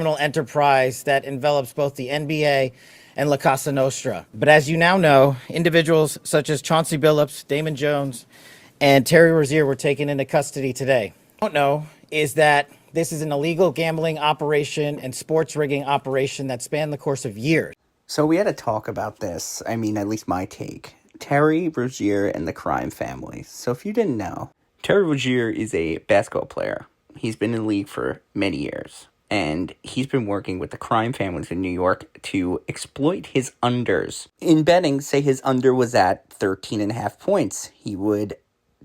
criminal enterprise that envelops both the NBA and La Casa Nostra. But as you now know, individuals such as Chauncey Billups, Damon Jones, and Terry Rozier were taken into custody today. What I don't know is that this is an illegal gambling operation and sports rigging operation that spanned the course of years. So we had to talk about this. I mean, at least my take. Terry Rozier and the crime family. So if you didn't know, Terry Rozier is a basketball player. He's been in the league for many years. And he's been working with the crime families in New York to exploit his unders. In betting, say his under was at 13.5 points. He would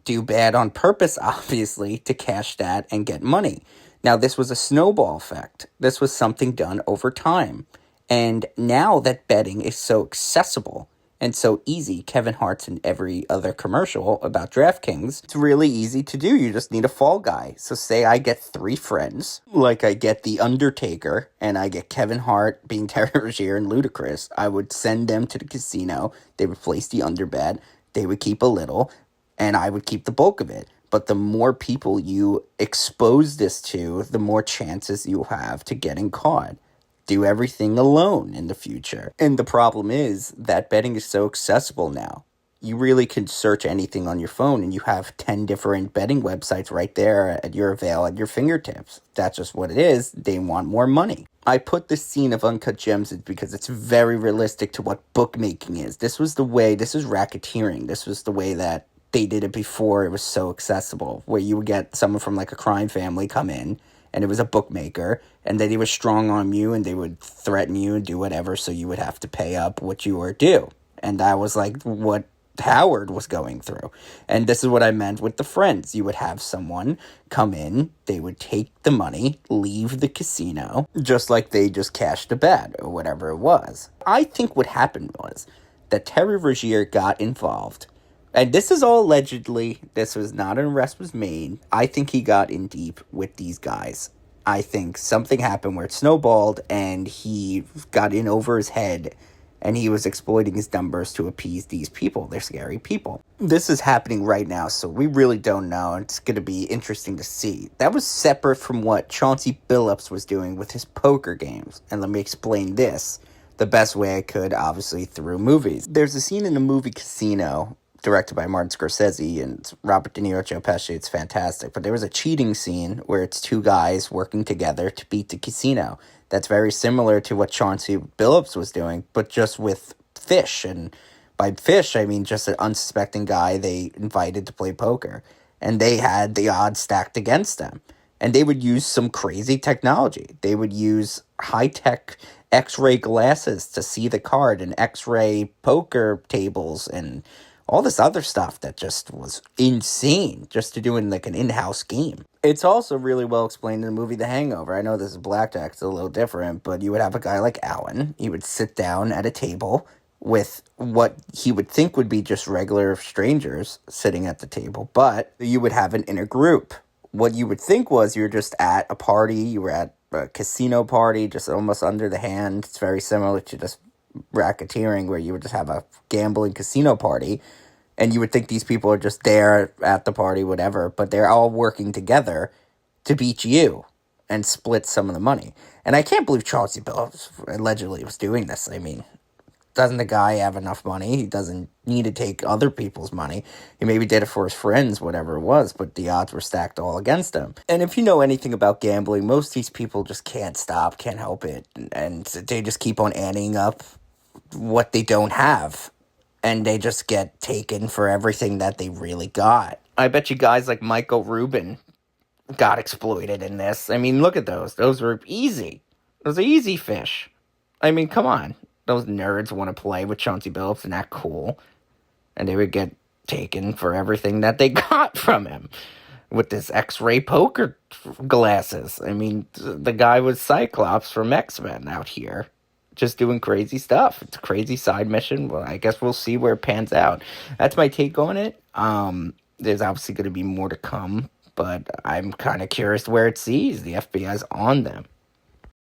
do bad on purpose, obviously, to cash that and get money. Now, this was a snowball effect. This was something done over time. And now that betting is so accessible and so easy, Kevin Hart's in every other commercial about DraftKings, it's really easy to do. You just need a fall guy. So say I get 3 friends, like I get The Undertaker, and I get Kevin Hart being Terry Rozier and Ludacris. I would send them to the casino. They would place the under bet. They would keep a little, and I would keep the bulk of it. But the more people you expose this to, the more chances you have to getting caught. Do everything alone in the future. And the problem is that betting is so accessible now. You really can search anything on your phone and you have 10 different betting websites right there at your fingertips. That's just what it is. They want more money. I put this scene of Uncut Gems in because it's very realistic to what bookmaking is. This is racketeering. This was the way that they did it before it was so accessible, where you would get someone from like a crime family come in, and it was a bookmaker, and then they would strong arm you, and they would threaten you and do whatever, so you would have to pay up what you were due. And that was like what Howard was going through. And this is what I meant with the friends. You would have someone come in, they would take the money, leave the casino, just like they just cashed a bet, or whatever it was. I think what happened was that Terry Rozier got involved. And this is all allegedly. This was not an arrest was made. I think he got in deep with these guys. I think something happened where it snowballed and he got in over his head and he was exploiting his numbers to appease these people. They're scary people. This is happening right now, so we really don't know. It's going to be interesting to see. That was separate from what Chauncey Billups was doing with his poker games. And let me explain this the best way I could, obviously, through movies. There's a scene in the movie Casino, directed by Martin Scorsese and Robert De Niro, Joe Pesci. It's fantastic. But there was a cheating scene where it's 2 guys working together to beat the casino. That's very similar to what Chauncey Billups was doing, but just with fish. And by fish, I mean just an unsuspecting guy they invited to play poker. And they had the odds stacked against them. And they would use some crazy technology. They would use high-tech X-ray glasses to see the card and X-ray poker tables and all this other stuff that just was insane just to do in like an in-house game. It's also really well explained in the movie The Hangover. I know this is blackjack, it's a little different, but you would have a guy like Alan. He would sit down at a table with what he would think would be just regular strangers sitting at the table, but you would have an inner group. What you would think was you're just at a party, you were at a casino party, just almost under the hand. It's very similar to just racketeering, where you would just have a gambling casino party, and you would think these people are just there at the party, whatever, but they're all working together to beat you and split some of the money. And I can't believe Chauncey Billups allegedly was doing this. I mean, doesn't the guy have enough money? He doesn't need to take other people's money. He maybe did it for his friends, whatever it was, but the odds were stacked all against him. And if you know anything about gambling, most of these people just can't stop, can't help it, and they just keep on adding up what they don't have, and they just get taken for everything that they really got. I bet you guys like Michael Rubin got exploited in this. I mean, look at those. Those were easy. Those are easy fish. I mean, come on. Those nerds want to play with Chauncey Billups and act cool, and they would get taken for everything that they got from him with this X-ray poker glasses. I mean, the guy was Cyclops from X-Men out here, just doing crazy stuff. It's a crazy side mission. Well, I guess we'll see where it pans out. That's my take on it. There's obviously going to be more to come, but I'm kind of curious where it sees. The FBI's on them.